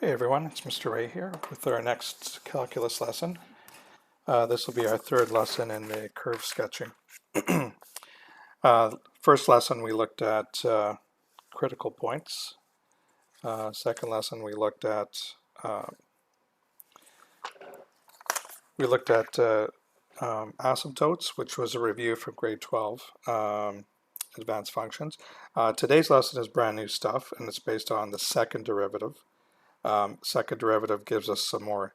Hey everyone, it's Mr. Ray here with our next calculus lesson. This will be our third lesson in the curve sketching. First lesson we looked at critical points. Second lesson we looked at uh, asymptotes, which was a review from grade 12, advanced functions. Today's lesson is brand new stuff, and it's based on the second derivative. Second derivative gives us some more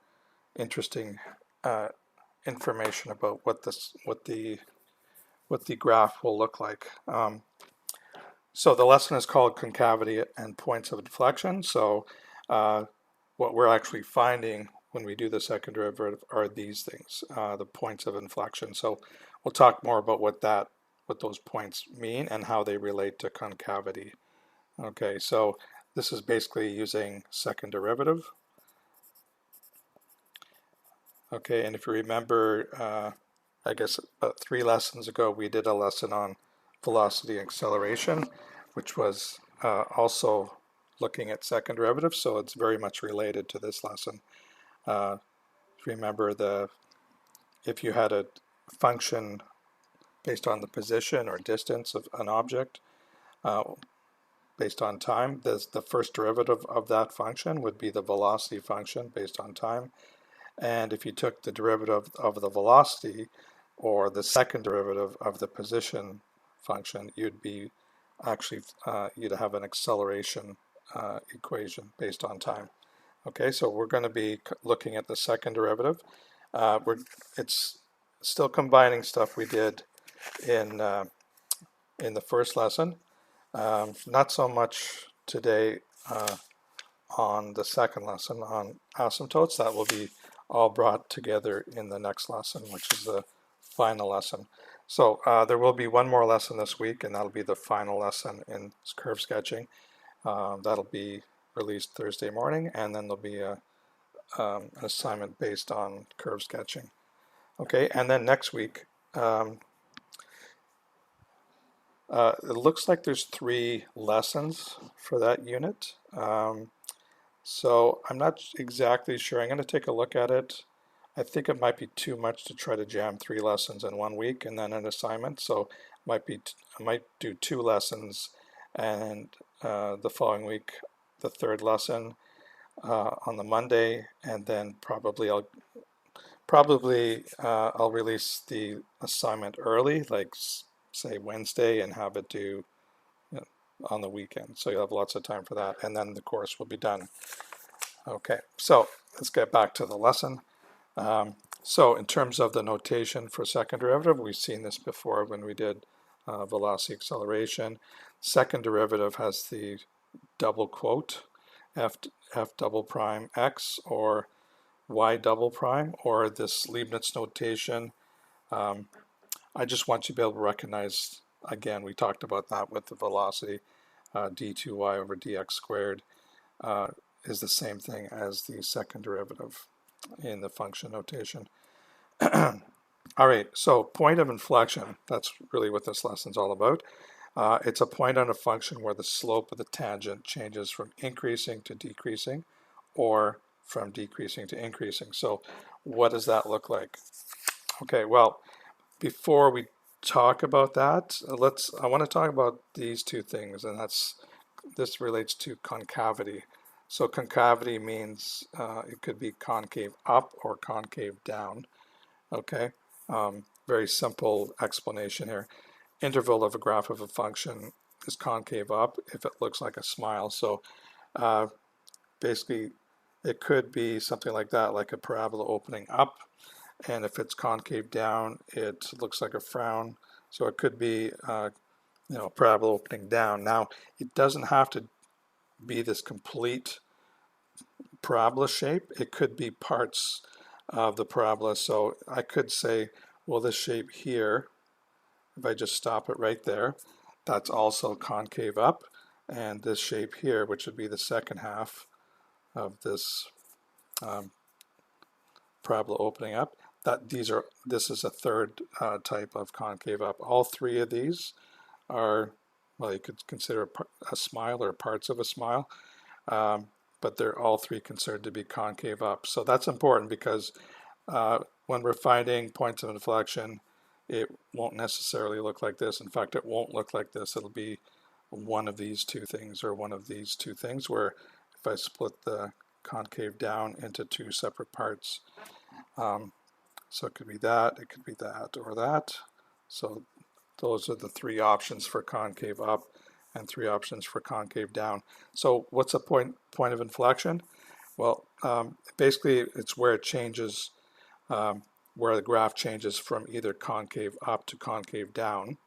interesting information about what the graph will look like. So the lesson is called concavity and points of inflection. So what we're actually finding when we do the second derivative are these things, the points of inflection. So we'll talk more about what those points mean and how they relate to concavity. Okay, so this is basically using second derivative. Okay, and if you remember, I guess about 3 lessons ago, we did a lesson on velocity acceleration, which was also looking at second derivative, so it's very much related to this lesson. Remember, if you had a function based on the position or distance of an object based on time, the first derivative of that function would be the velocity function based on time. And if you took the derivative of the velocity or the second derivative of the position function, you'd be actually, you'd have an acceleration equation based on time. Okay, so we're going to be looking at the second derivative. It's still combining stuff we did in the first lesson. Not so much today on the second lesson on asymptotes. That will be all brought together in the next lesson, which is the final lesson. So there will be one more lesson this week, and that'll be the final lesson in curve sketching. That'll be released Thursday morning, and then there'll be an assignment based on curve sketching. Okay, and then next week, it looks like there's 3 lessons for that unit. So I'm not exactly sure. I'm going to take a look at it. I think it might be too much to try to jam 3 lessons in 1 week and then an assignment. So I might do 2 lessons, and the following week the third lesson on the Monday, and then probably I'll release the assignment early, like say Wednesday, and have it due on the weekend. So you'll have lots of time for that, and then the course will be done. Okay, so let's get back to the lesson. So in terms of the notation for second derivative, we've seen this before when we did velocity acceleration. Second derivative has the double quote, f double prime x or y double prime, or this Leibniz notation. I just want you to be able to recognize, again, we talked about that with the velocity, d2y over dx squared is the same thing as the second derivative in the function notation. All right, so point of inflection, that's really what this lesson's all about. It's a point on a function where the slope of the tangent changes from increasing to decreasing or from decreasing to increasing. So what does that look like? Okay, well, before we talk about that, I want to talk about these 2 things, and this relates to concavity. So concavity means it could be concave up or concave down. Okay, very simple explanation here. Interval of a graph of a function is concave up if it looks like a smile. So basically it could be something like that, like a parabola opening up, and if it's concave down, it looks like a frown. So it could be parabola opening down. Now it doesn't have to be this complete parabola shape. It could be parts of the parabola. So I could say, well, this shape here, if I just stop it right there, that's also concave up. And this shape here, which would be the second half of this parabola opening up, this is a third type of concave up. All 3 of these are, well, you could consider a smile or parts of a smile. but they're all three considered to be concave up. So that's important because when we're finding points of inflection, it won't necessarily look like this. In fact, it won't look like this. It'll be one of these two things or one of these two things, where if I split the concave down into two separate parts, so it could be that, it could be that, or that. So those are the three options for concave up and three options for concave down. So what's a point of inflection? Well, basically it's where it changes, where the graph changes from either concave up to concave down,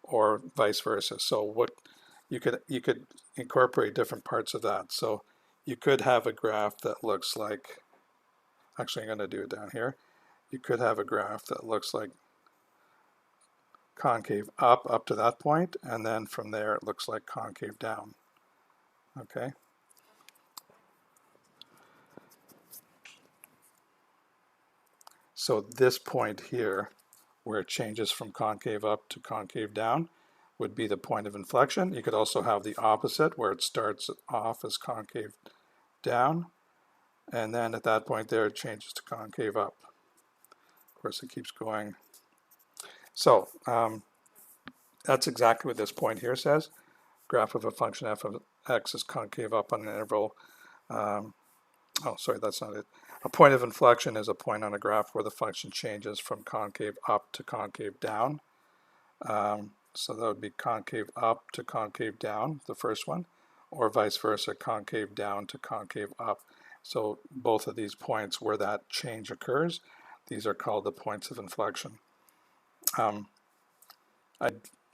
or vice versa. So what you could incorporate different parts of that. So you could have a graph that looks like, actually I'm going to do it down here. You could have a graph that looks like concave up to that point, and then from there it looks like concave down. Okay. So this point here, where it changes from concave up to concave down, would be the point of inflection. You could also have the opposite, where it starts off as concave down, and then at that point there it changes to concave up. Of course, it keeps going. So that's exactly what this point here says. Graph of a function f of x is concave up on an interval. Oh, sorry, that's not it. A point of inflection is a point on a graph where the function changes from concave up to concave down. So that would be concave up to concave down, the first one, or vice versa, concave down to concave up. So both of these points where that change occurs, these are called the points of inflection. I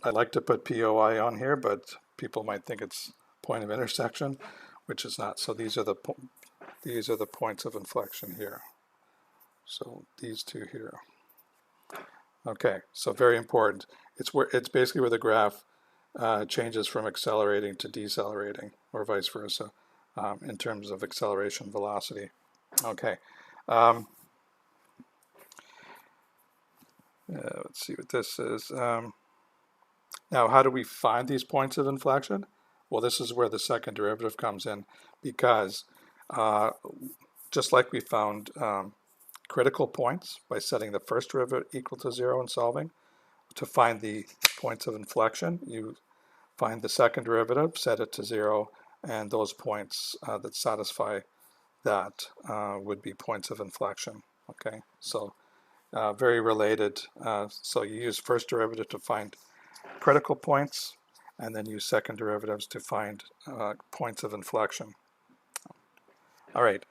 like to put POI on here, but people might think it's point of intersection, which is not. So these are the points of inflection here. So these two here. Okay, so very important. It's basically where the graph changes from accelerating to decelerating, or vice versa, in terms of acceleration velocity. Okay. Let's see what this is. Now, how do we find these points of inflection? Well, this is where the second derivative comes in, because just like we found critical points by setting the first derivative equal to 0 and solving, to find the points of inflection, you find the second derivative, set it to 0, and those points that satisfy that would be points of inflection. Okay, so very related. So you use first derivative to find critical points, and then use second derivatives to find points of inflection. All right.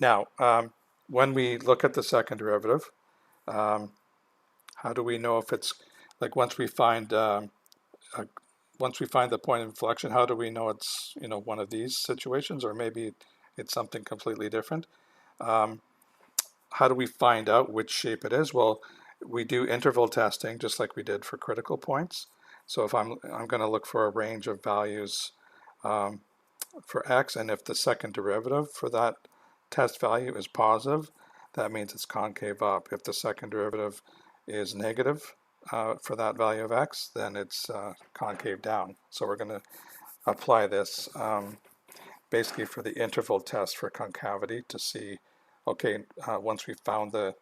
Now, when we look at the second derivative, how do we know if it's like once we find the point of inflection? How do we know it's one of these situations, or maybe it's something completely different? How do we find out which shape it is? Well, we do interval testing just like we did for critical points. So if I'm going to look for a range of values for x, and if the second derivative for that test value is positive, that means it's concave up. If the second derivative is negative for that value of x, then it's concave down. So we're going to apply this basically for the interval test for concavity to see, okay, once we found the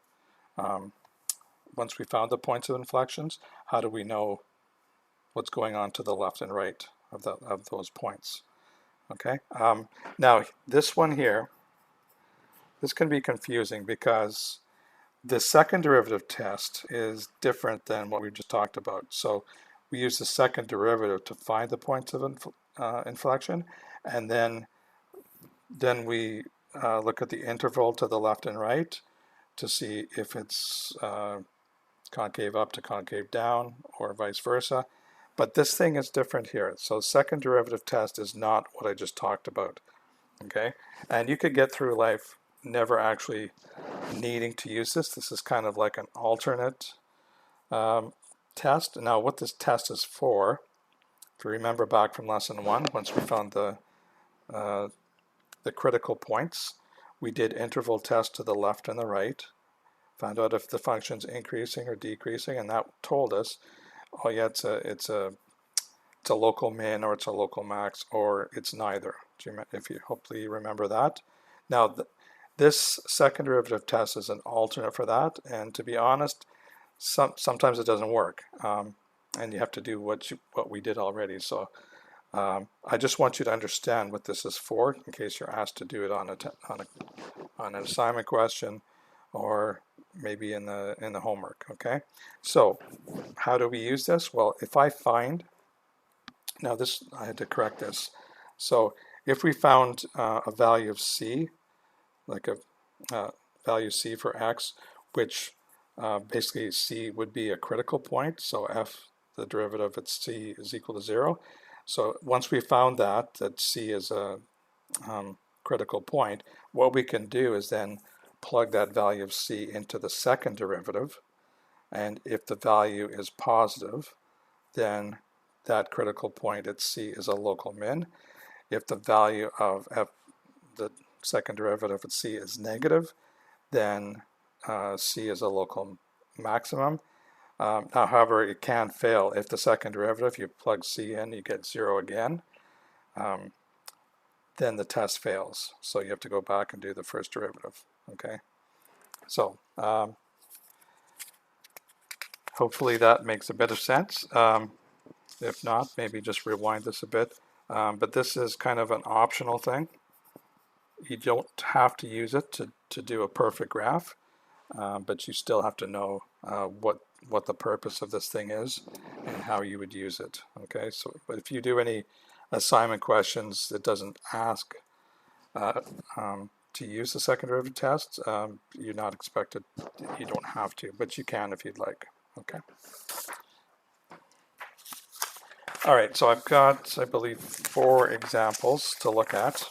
points of inflections, how do we know what's going on to the left and right of those points? Okay. Now this one here, this can be confusing because the second derivative test is different than what we just talked about. So we use the second derivative to find the points of inflection, and then we look at the interval to the left and right to see if it's concave up to concave down or vice versa. But this thing is different here. So second derivative test is not what I just talked about. Okay, and you could get through life never actually needing to use this. This is kind of like an alternate test. Now what this test is for, if you remember back from lesson 1, once we found the critical points, we did interval test to the left and the right, found out if the function's increasing or decreasing, and that told us, oh yeah, it's a it's a local min or it's a local max or it's neither. If you hopefully remember that. Now this second derivative test is an alternate for that, and to be honest, sometimes it doesn't work, and you have to do what we did already. So I just want you to understand what this is for, in case you're asked to do it on an assignment question, or maybe in the homework. Okay, so how do we use this? Well, if I find, now this, I had to correct this. So if we found a value of c, like a value c for x, which basically c would be a critical point, so f, the derivative at c is equal to 0. So once we found that c is a critical point, what we can do is then plug that value of c into the second derivative, and if the value is positive, then that critical point at c is a local min. If the value of f, the second derivative at c, is negative, then c is a local maximum. Now, however, it can fail. If the second derivative, you plug c in, you get 0 again, then the test fails. So you have to go back and do the first derivative. Okay, so hopefully that makes a bit of sense. If not, maybe just rewind this a bit. But this is kind of an optional thing. You don't have to use it to do a perfect graph, but you still have to know what the purpose of this thing is and how you would use it. Okay, so but if you do any assignment questions that doesn't ask to use the second derivative test, you're not expected, you don't have to, but you can if you'd like. Okay. All right, so I've got, I believe, 4 examples to look at,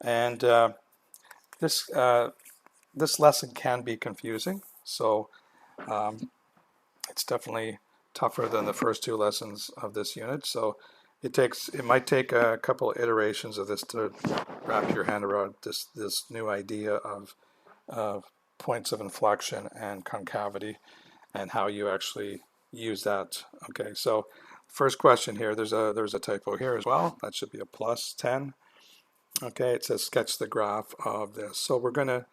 and this lesson can be confusing, so it's definitely tougher than the first 2 lessons of this unit. So it might take a couple of iterations of this to wrap your hand around this new idea of points of inflection and concavity and how you actually use that. Okay, so first question here, there's a typo here as well. That should be a plus 10. Okay, it says sketch the graph of this. So we're gonna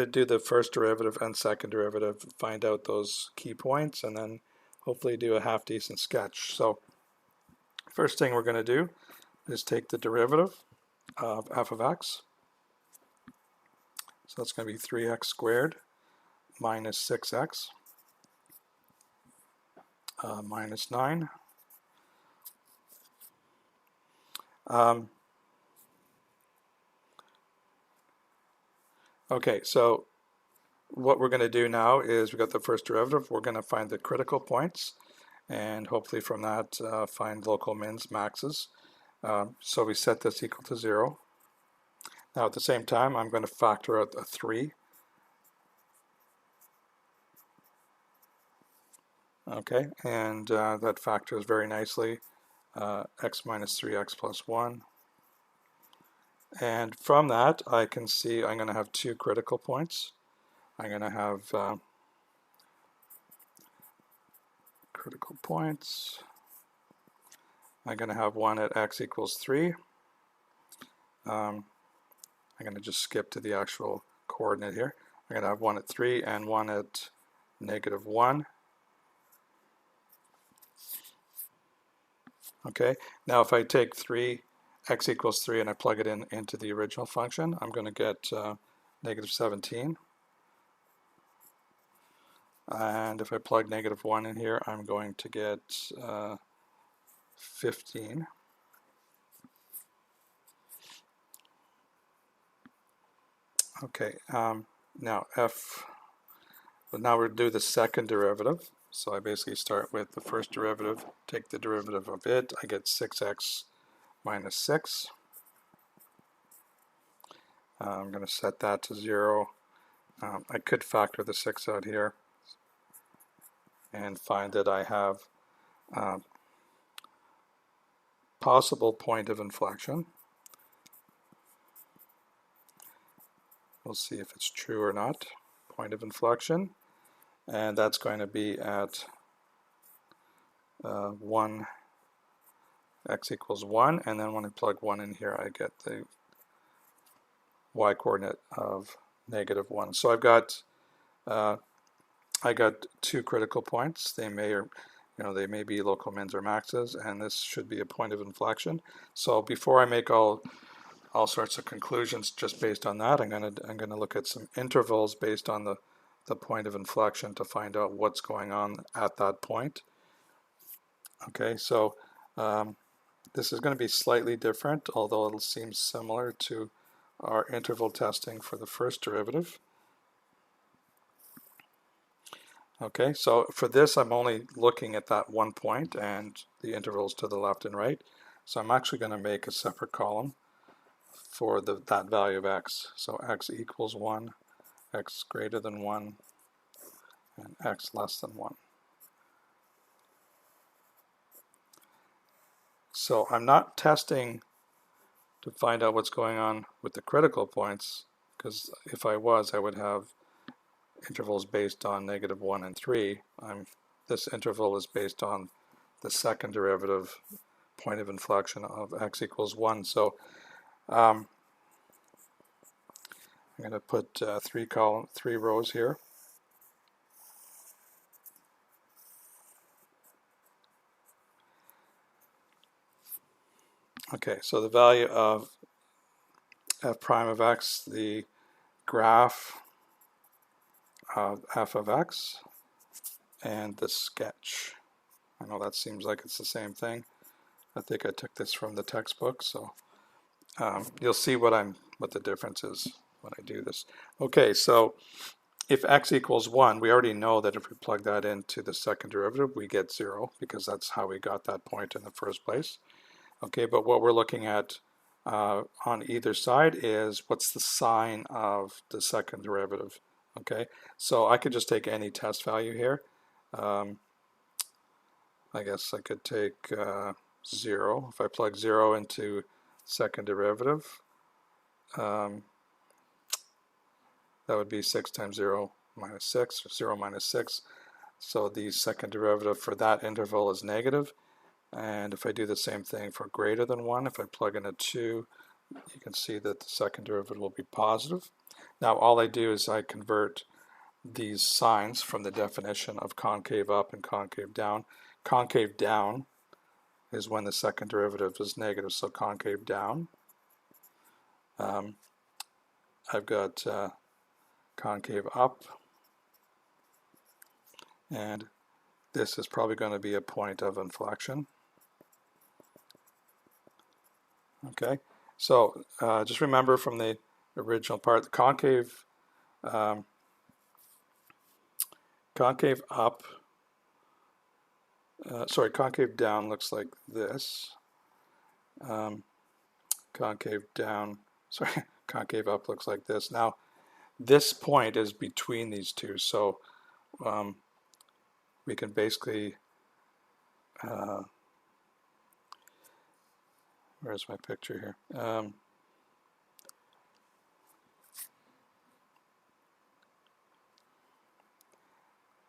do the first derivative and second derivative, find out those key points, and then hopefully do a half decent sketch. So first thing we're going to do is take the derivative of f of x. So that's going to be 3x squared minus 6x minus 9. Okay, so what we're going to do now is we got the first derivative. We're going to find the critical points, and hopefully from that find local mins, maxes. So we set this equal to 0. Now at the same time, I'm going to factor out a 3. Okay, and that factors very nicely x minus 3x plus 1. And from that, I can see I'm going to have 2 critical points. I'm going to have critical points. I'm going to have one at x equals 3. I'm going to just skip to the actual coordinate here. I'm going to have one at 3 and one at negative 1. Okay, now if I take 3, x equals 3, and I plug it into the original function, I'm going to get negative 17. And if I plug negative 1 in here, I'm going to get 15. Okay, now we'll do the second derivative. So I basically start with the first derivative, take the derivative of it, I get 6x minus 6. I'm going to set that to 0. I could factor the 6 out here and find that I have possible point of inflection. We'll see if it's true or not. Point of inflection, and that's going to be at 1, x equals 1, and then when I plug 1 in here, I get the y coordinate of -1. So I got 2 critical points. They may they may be local mins or maxes, and this should be a point of inflection. So before I make all sorts of conclusions just based on that, I'm gonna look at some intervals based on the point of inflection to find out what's going on at that point. Okay, so this is going to be slightly different, although it'll seem similar to our interval testing for the first derivative. Okay, so for this I'm only looking at that one point and the intervals to the left and right. So I'm actually going to make a separate column for that value of x. So x equals 1, x greater than 1, and x less than 1. So I'm not testing to find out what's going on with the critical points, because if I was, I would have intervals based on -1 and 3. This interval is based on the second derivative point of inflection of x equals 1. So I'm going to put 3 rows here. Okay, so the value of f prime of x, the graph of f of x, and the sketch. I know that seems like it's the same thing. I think I took this from the textbook, so you'll see what the difference is when I do this. Okay, so if x equals 1, we already know that if we plug that into the second derivative, we get 0, because that's how we got that point in the first place. Okay, but what we're looking at on either side is what's the sign of the second derivative. Okay, so I could just take any test value here. I guess I could take 0. If I plug 0 into second derivative, that would be 6 times 0 minus 6, or 0 minus 6. So the second derivative for that interval is negative. And if I do the same thing for greater than 1, if I plug in a 2, you can see that the second derivative will be positive. Now all I do is I convert these signs from the definition of concave up and concave down. Concave down is when the second derivative is negative, so concave down. I've got concave up, and this is probably going to be a point of inflection. Okay, so just remember from the original part, the concave up, concave down looks like this. Concave down, concave up looks like this. Now, this point is between these two, so we can basically, where's my picture here?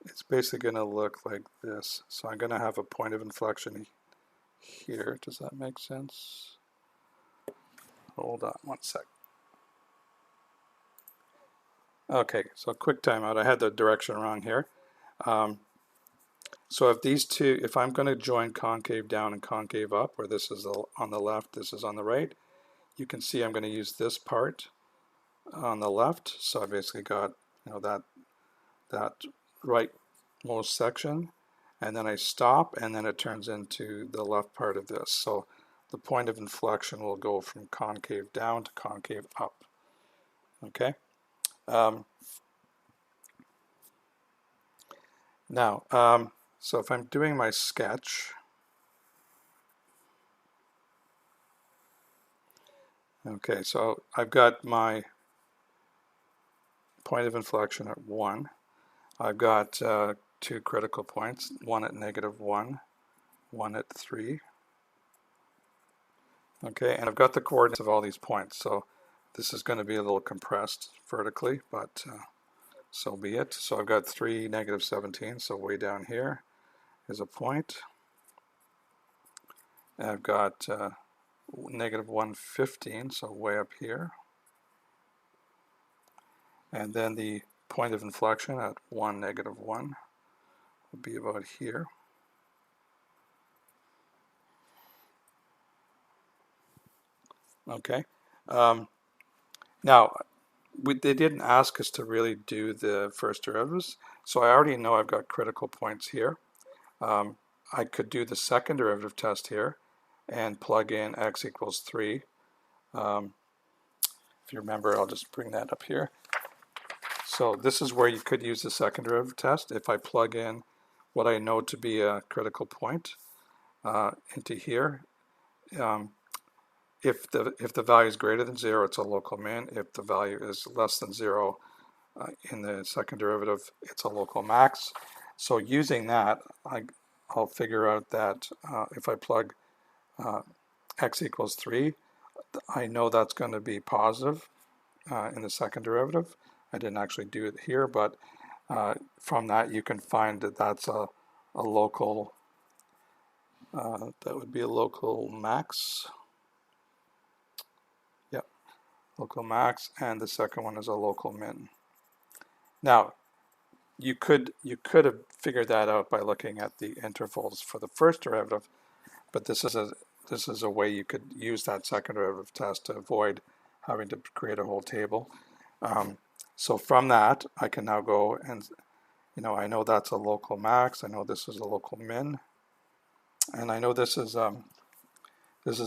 It's basically going to look like this. So I'm going to have a point of inflection here. Does that make sense? Hold on one sec. Okay, so quick timeout. I had the direction wrong here. So if these two, if I'm going to join concave down and concave up, where this is on the left, this is on the right, you can see I'm going to use this part on the left. So I basically got that rightmost section, and then I stop, and then it turns into the left part of this. So the point of inflection will go from concave down to concave up. Okay. Now, so if I'm doing my sketch, okay, so I've got my point of inflection at 1. I've got 2 critical points, one at -1, one at 3. Okay, and I've got the coordinates of all these points, so this is going to be a little compressed vertically, but so be it. So I've got 3, -17, so way down here is a point. I've got negative 115, so way up here. And then the point of inflection at 1, negative 1 will be about here. Okay. Now, they didn't ask us to really do the first derivatives, so I already know I've got critical points here. I could do the second derivative test here and plug in x equals 3. If you remember, I'll just bring that up here. So this is where you could use the second derivative test. If I plug in what I know to be a critical point into here, if the value is greater than 0, it's a local min. If the value is less than 0 in the second derivative, it's a local max. So using that, I'll figure out that if I plug x equals 3, I know that's going to be positive in the second derivative. I didn't actually do it here, but from that you can find that that's a local, that would be a local max. Yep, local max, and the second one is a local min. Now, you could have figured that out by looking at the intervals for the first derivative, but this is a way you could use that second derivative test to avoid having to create a whole table. So from that, I can now go and, I know that's a local max. I know this is a local min, and I know this is a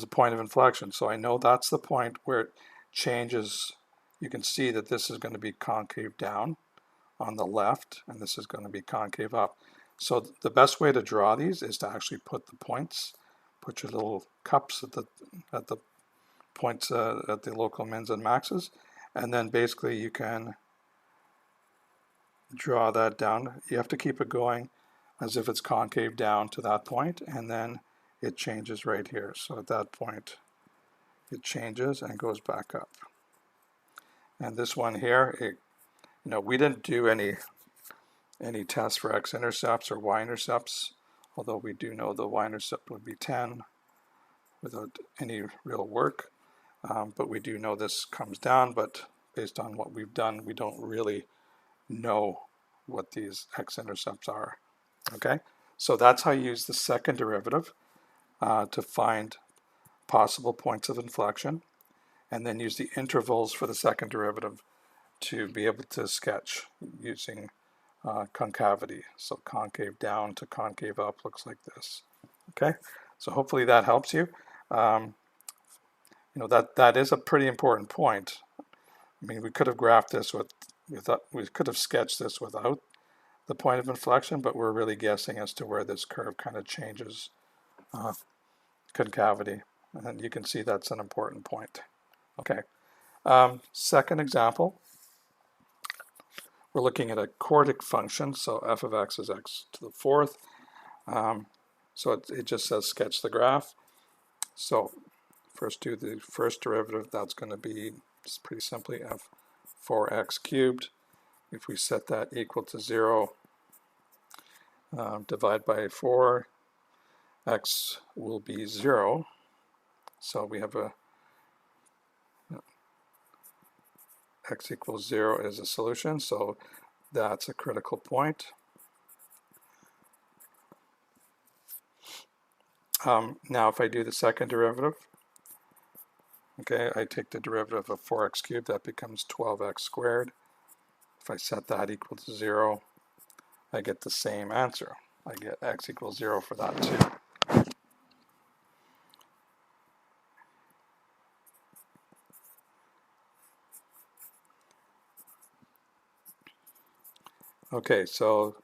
point of inflection. So I know that's the point where it changes. You can see that this is going to be concave down on the left, and this is going to be concave up. So the best way to draw these is to actually put the points, put your little cups at the points at the local mins and maxes, and then basically you can draw that down. You have to keep it going as if it's concave down to that point, and then it changes right here. So at that point it changes and goes back up. And this one here, we didn't do any tests for x-intercepts or y-intercepts, although we do know the y-intercept would be 10 without any real work. But we do know this comes down, but based on what we've done, we don't really know what these x-intercepts are. Okay, so that's how you use the second derivative to find possible points of inflection, and then use the intervals for the second derivative to be able to sketch using concavity. So concave down to concave up looks like this. Okay, so hopefully that helps you. That is a pretty important point. I mean, we could have graphed this we could have sketched this without the point of inflection, but we're really guessing as to where this curve kind of changes concavity, and you can see that's an important point. Okay, second example, we're looking at a quartic function, so f of x is x to the fourth. So it just says sketch the graph. So first do the first derivative. That's going to be just pretty simply f4x cubed. If we set that equal to 0, divide by 4, x will be 0. So we have x equals 0 is a solution, so that's a critical point. Now if I do the second derivative, okay, I take the derivative of 4x cubed, that becomes 12x squared. If I set that equal to 0, I get the same answer. I get x equals 0 for that too. Okay, so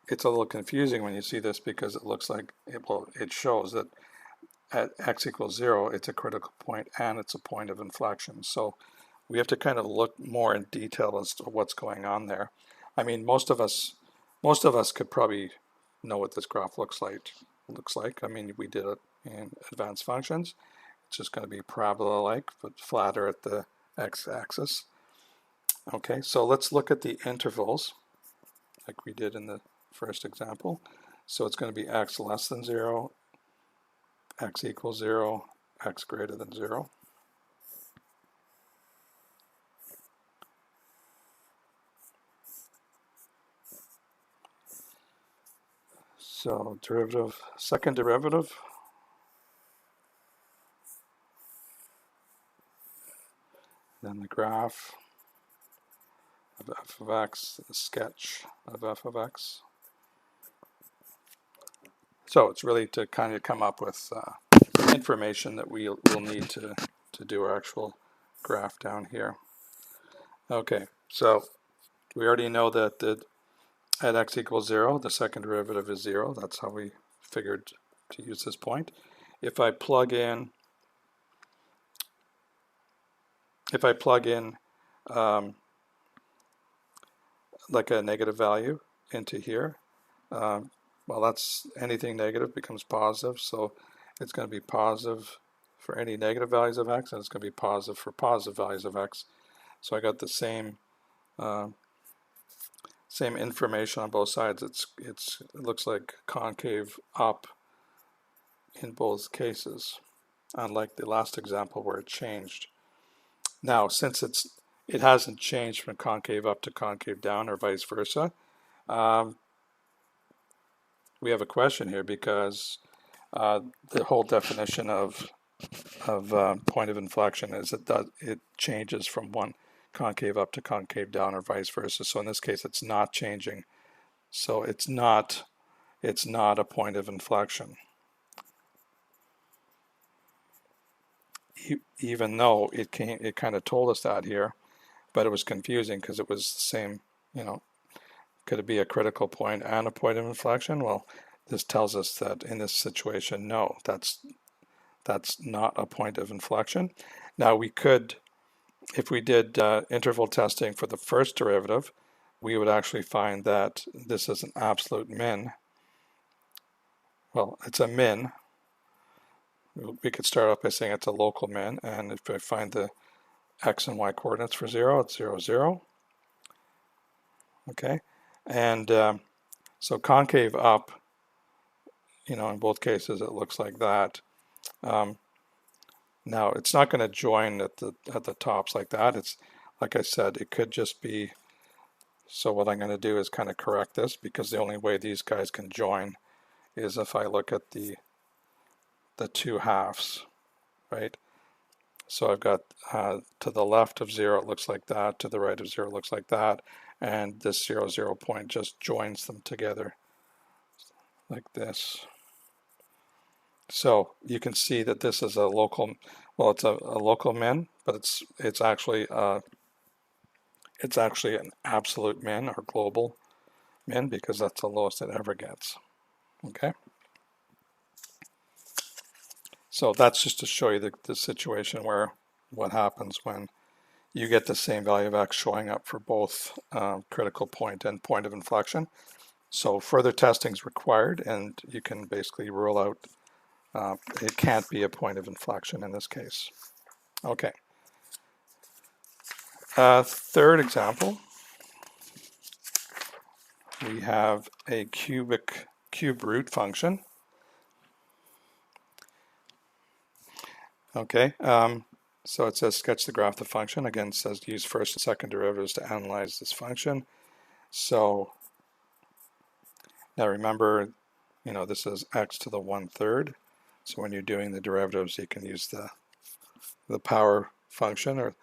it's a little confusing when you see this because it looks like it shows that at x equals 0, it's a critical point and it's a point of inflection. So we have to kind of look more in detail as to what's going on there. I mean, most of us could probably know what this graph looks like. I mean, we did it in advanced functions. It's just going to be parabola-like, but flatter at the x-axis. Okay, so let's look at the intervals like we did in the first example. So it's going to be x less than 0, x equals 0, x greater than 0. So derivative, second derivative, then the graph of f of x, the sketch of f of x. So it's really to kind of come up with information that we'll need to do our actual graph down here. Okay, so we already know that at x equals 0, the second derivative is 0. That's how we figured to use this point. If I plug in like a negative value into here, well, that's anything negative becomes positive, so it's going to be positive for any negative values of x, and it's going to be positive for positive values of x. So I got the same information on both sides. It looks like concave up in both cases, unlike the last example where it changed. Now, since it hasn't changed from concave up to concave down or vice versa, we have a question here because the whole definition of point of inflection is it changes from one concave up to concave down or vice versa. So in this case, it's not changing. So it's not a point of inflection, even though it kind of told us that here, but it was confusing because it was the same. Could it be a critical point and a point of inflection? Well, this tells us that in this situation, no, that's not a point of inflection. Now we could, if we did interval testing for the first derivative, we would actually find that this is an absolute min. Well, it's a min. We could start off by saying it's a local min, and if I find the x and y coordinates for 0, it's 0, 0. Okay, and so concave up, in both cases it looks like that. Now it's not going to join at the tops like that. It's like I said, it could just be. So what I'm going to do is kind of correct this, because the only way these guys can join is if I look at the two halves, right? So I've got to the left of 0 it looks like that, to the right of 0 it looks like that, and this 0, 0 point just joins them together like this. So you can see that this is a local, well, it's a local min, but it's actually an absolute min or global min, because that's the lowest it ever gets. Okay. So that's just to show you the situation where what happens when you get the same value of x showing up for both critical point and point of inflection. So further testing is required, and you can basically rule out it can't be a point of inflection in this case. Okay. Third example, we have a cube root function. Okay, so it says sketch the graph of the function. Again, it says use first and second derivatives to analyze this function. So now remember, this is x to the 1/3. So when you're doing the derivatives, you can use the power function or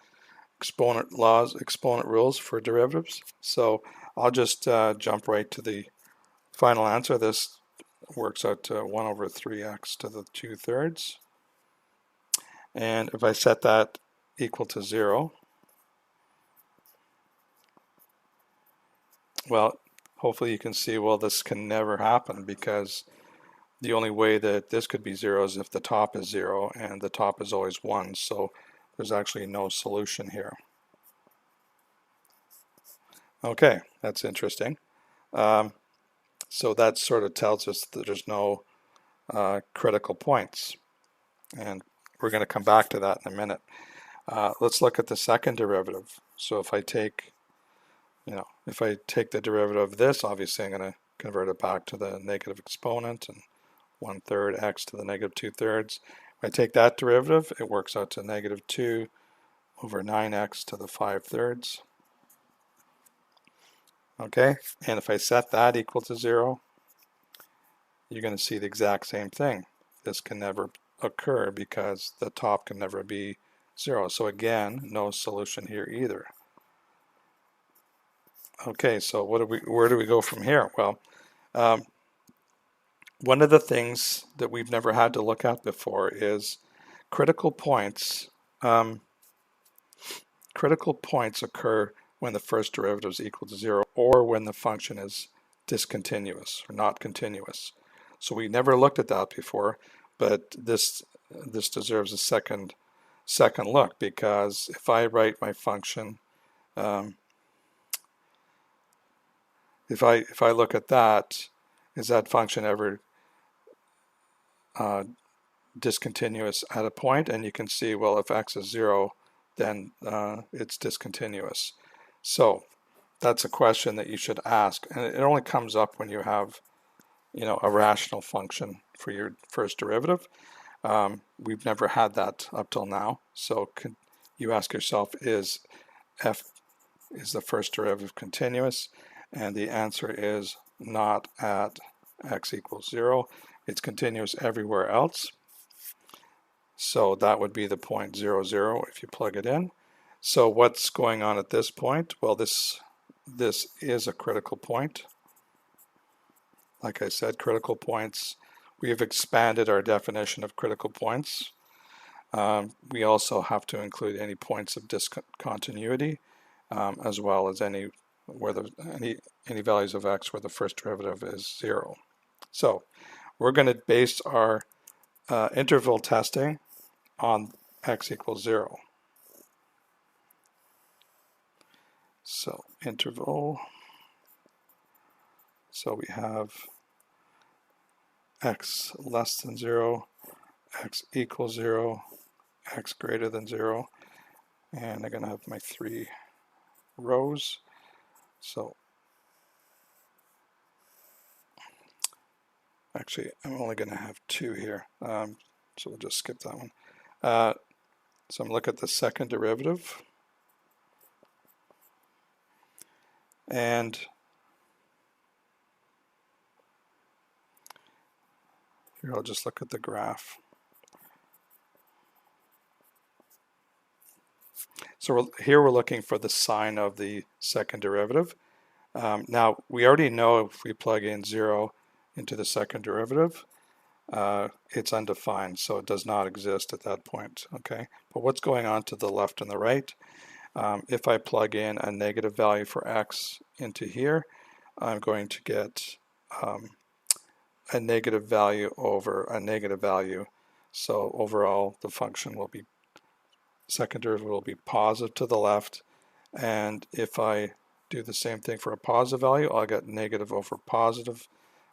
exponent rules for derivatives. So I'll just jump right to the final answer. This works out to 1/3x to the 2/3. And if I set that equal to 0, well, hopefully you can see, well, this can never happen, because the only way that this could be 0 is if the top is 0, and the top is always 1, so there's actually no solution here. Okay, that's interesting. So that sort of tells us that there's no critical points, and we're going to come back to that in a minute. Let's look at the second derivative. So if I take, the derivative of this, obviously I'm going to convert it back to the negative exponent and 1/3 x to the negative 2/3. If I take that derivative, it works out to negative 2 over 9x to the 5/3. Okay, and if I set that equal to 0, you're going to see the exact same thing. This can never occur because the top can never be 0. So again, no solution here either. Okay, so where do we go from here? Well, one of the things that we've never had to look at before is critical points. Critical points occur when the first derivative is equal to 0 or when the function is discontinuous or not continuous. So we never looked at that before, but this deserves a second look, because if I write my function, if I look at that, is that function ever discontinuous at a point? And you can see, well, if x is 0, then it's discontinuous. So that's a question that you should ask, and it only comes up when you have, a rational function for your first derivative. We've never had that up till now, so you ask yourself, is the first derivative continuous? And the answer is not at x equals 0. It's continuous everywhere else. So that would be the point 0, 0 if you plug it in. So what's going on at this point? Well, this is a critical point. Like I said, critical points, we have expanded our definition of critical points. We also have to include any points of discontinuity, as well as any values of x where the first derivative is 0. So we're going to base our interval testing on x equals 0. So interval, so we have x less than 0, x equals 0, x greater than 0, and I'm going to have my 3 rows. So actually, I'm only going to have 2 here, so we'll just skip that one. So I'm going to look at the second derivative, and here I'll just look at the graph. So here we're looking for the sign of the second derivative. Now we already know if we plug in 0 into the second derivative, it's undefined, so it does not exist at that point. Okay, but what's going on to the left and the right? If I plug in a negative value for x into here, I'm going to get a negative value over a negative value. So overall, the function will be, second derivative will be positive to the left. And if I do the same thing for a positive value, I'll get negative over positive,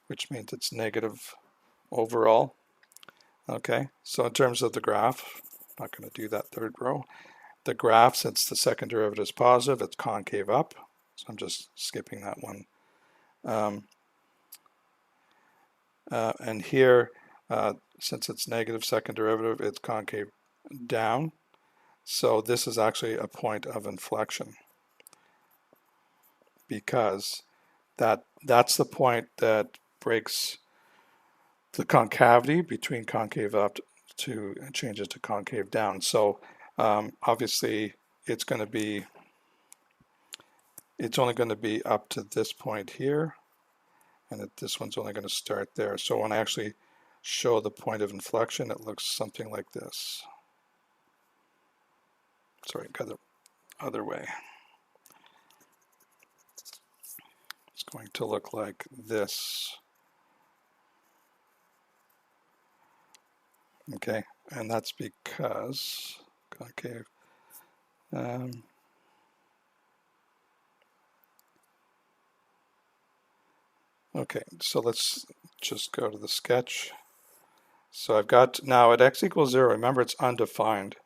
which means it's negative overall. Okay, so in terms of the graph, I'm not going to do that third row. The graph, since the second derivative is positive, it's concave up. So I'm just skipping that one. And here, since it's negative second derivative, it's concave down. So this is actually a point of inflection, because that's the point that breaks the concavity between concave up to changes to concave down. So obviously it's only going to be up to this point here, and this one's only going to start there. So when I actually show the point of inflection, it looks something like this. Sorry, go the other way. It's going to look like this. Okay, and that's because concave. Okay, so let's just go to the sketch. So I've got, now at x equals 0, remember it's undefined.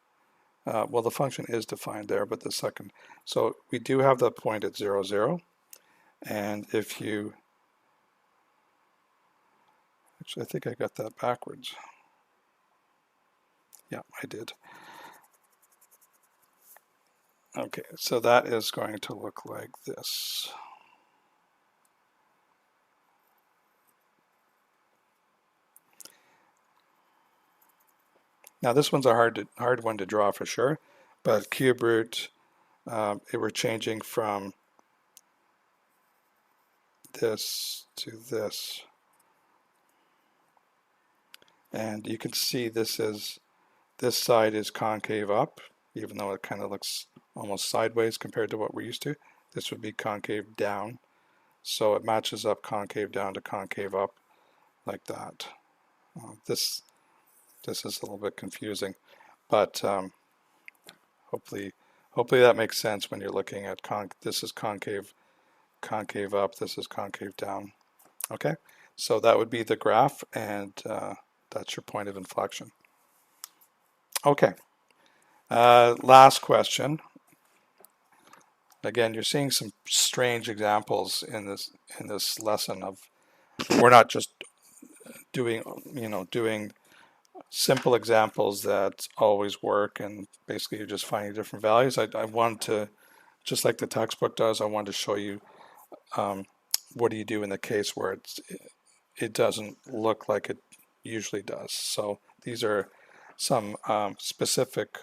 Well, the function is defined there, but the second. So we do have the point at 0, 0. And if you Actually, I think I got that backwards. Yeah, I did. Okay, so that is going to look like this. Now this one's a hard one to draw for sure, but cube root, we're changing from this to this. And you can see this side is concave up, even though it kind of looks almost sideways compared to what we're used to. This would be concave down. So it matches up concave down to concave up like that. This is a little bit confusing, but hopefully that makes sense when you're looking at this is concave up, this is concave down. Okay, so that would be the graph, and that's your point of inflection. Okay, last question. Again, you're seeing some strange examples in this lesson of, we're not just doing simple examples that always work and basically you're just finding different values. I want to, just like the textbook does, I want to show you what do you do in the case where it doesn't look like it usually does. So these are some specific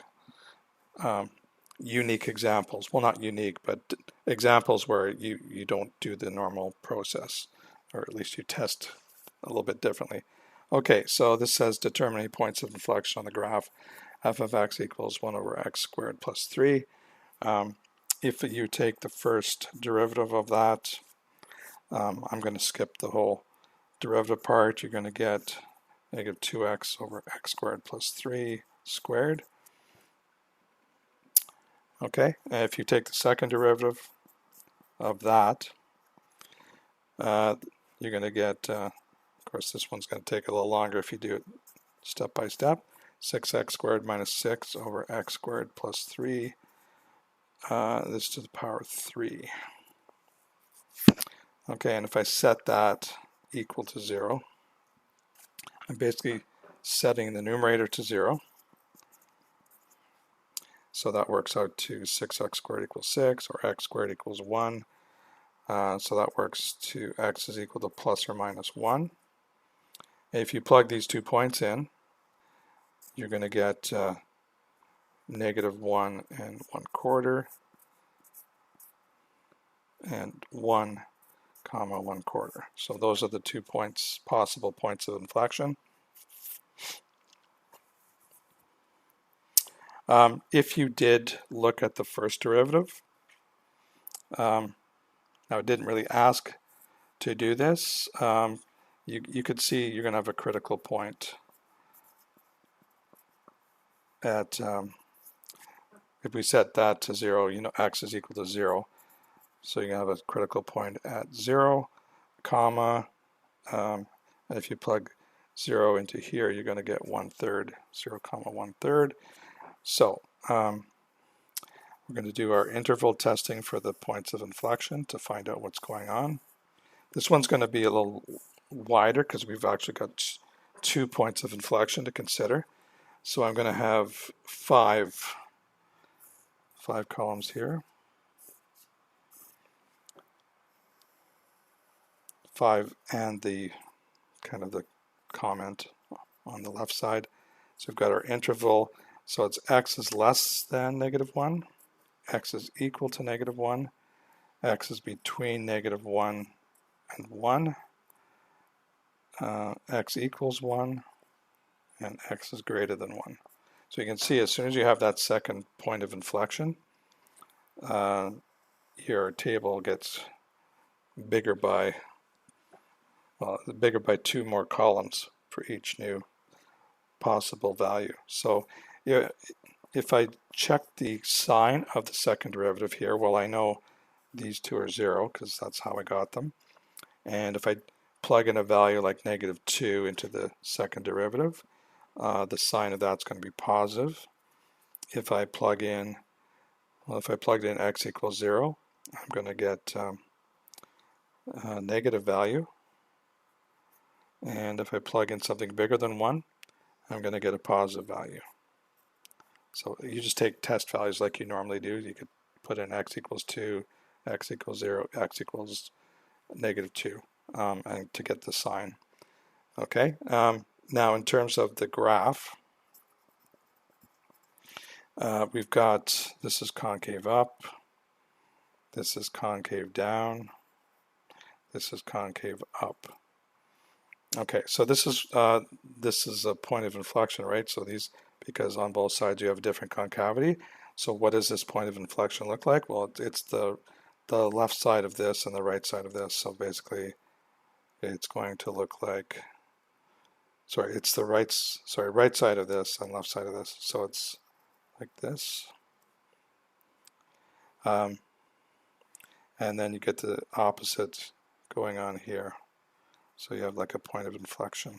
unique examples. Well, not unique, but examples where you don't do the normal process, or at least you test a little bit differently. Okay, so this says determine any points of inflection on the graph. F of x equals 1 over x squared plus 3. If you take the first derivative of that, I'm going to skip the whole derivative part. You're going to get negative 2x over x squared plus 3 squared. Okay, and if you take the second derivative of that, you're going to get, of course this one's going to take a little longer if you do it step by step, 6x squared minus 6 over x squared plus 3, this to the power 3. Okay, and if I set that equal to 0, I'm basically setting the numerator to 0. So that works out to 6x squared equals 6, or x squared equals 1. So that works to x is equal to plus or minus 1. If you plug these 2 points in, you're going to get negative 1 and 1/4 and 1 comma 1/4. So those are the 2 points, possible points of inflection. If you did look at the first derivative, now it didn't really ask to do this, you could see you're going to have a critical point at, if we set that to 0, x is equal to 0. So you're going to have a critical point at 0, comma, and if you plug 0 into here, you're going to get 1/3, 0, comma 1/3. So we're going to do our interval testing for the points of inflection to find out what's going on. This one's going to be a little wider because we've actually got 2 points of inflection to consider. So I'm going to have five columns here. 5 and the kind of the comment on the left side. So we've got our interval. So it's x is less than negative 1, x is equal to negative 1, x is between negative 1 and 1, x equals 1, and x is greater than 1. So you can see as soon as you have that second point of inflection, your table gets bigger by 2 more columns for each new possible value. So if I check the sign of the second derivative here, well, I know these 2 are 0 because that's how I got them. And if I plug in a value like negative 2 into the second derivative, the sign of that's going to be positive. If I plug in, if I plugged in x equals 0, I'm going to get a negative value. And if I plug in something bigger than 1, I'm going to get a positive value. So you just take test values like you normally do. You could put in x equals 2, x equals 0, x equals -2, and to get the sign. Okay. Now in terms of the graph, we've got, this is concave up, this is concave down, this is concave up. Okay, so this is a point of inflection, right? So these, because on both sides you have a different concavity. So what does this point of inflection look like? Well, it's the left side of this and the right side of this. So basically, it's going to look like, sorry, it's the right side of this and left side of this. So it's like this. And then you get the opposite going on here. So you have like a point of inflection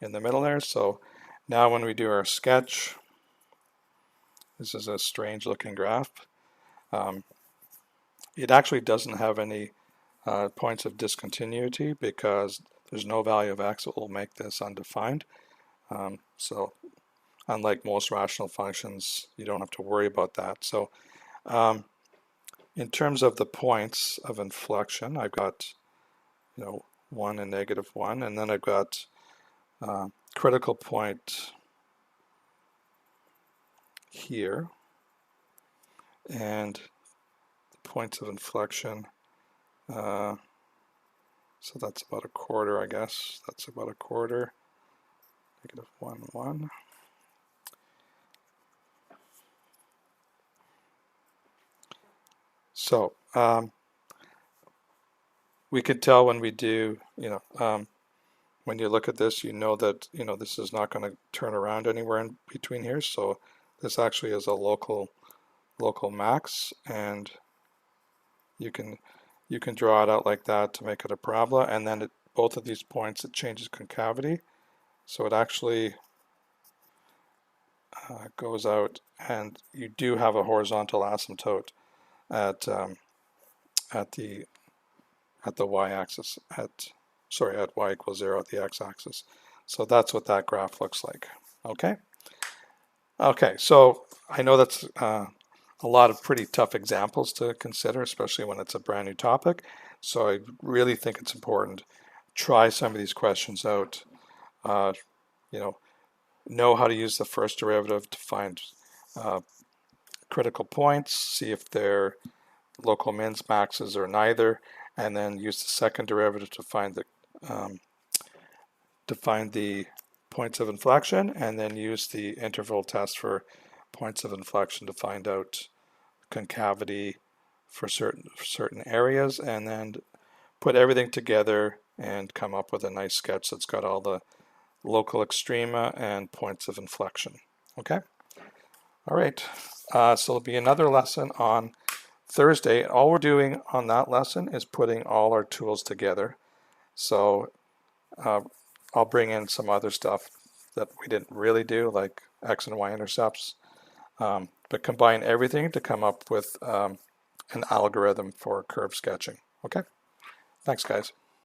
in the middle there. So now when we do our sketch, this is a strange looking graph. It actually doesn't have any points of discontinuity because there's no value of x that will make this undefined. So unlike most rational functions, you don't have to worry about that. So in terms of the points of inflection, I've got 1 and -1, and then I've got critical point here, and the points of inflection, so that's about 1/4, I guess. That's about 1/4, -1, 1. So we could tell when we do, when you look at this, you know that this is not going to turn around anywhere in between here. So this actually is a local max, and you can draw it out like that to make it a parabola. And then both of these points, it changes concavity, so it actually goes out, and you do have a horizontal asymptote at the y-axis, at y equals 0 at the x-axis. So that's what that graph looks like. Okay, so I know that's a lot of pretty tough examples to consider, especially when it's a brand new topic. So I really think it's important. Try some of these questions out. Know how to use the first derivative to find critical points, see if they're local mins, maxes, or neither, and then use the second derivative to find the points of inflection, and then use the interval test for points of inflection to find out concavity for certain areas, and then put everything together and come up with a nice sketch that's got all the local extrema and points of inflection. Okay? All right. So there'll be another lesson on Thursday. All we're doing on that lesson is putting all our tools together. So I'll bring in some other stuff that we didn't really do, like x and y intercepts, but combine everything to come up with an algorithm for curve sketching. Okay? Thanks, guys.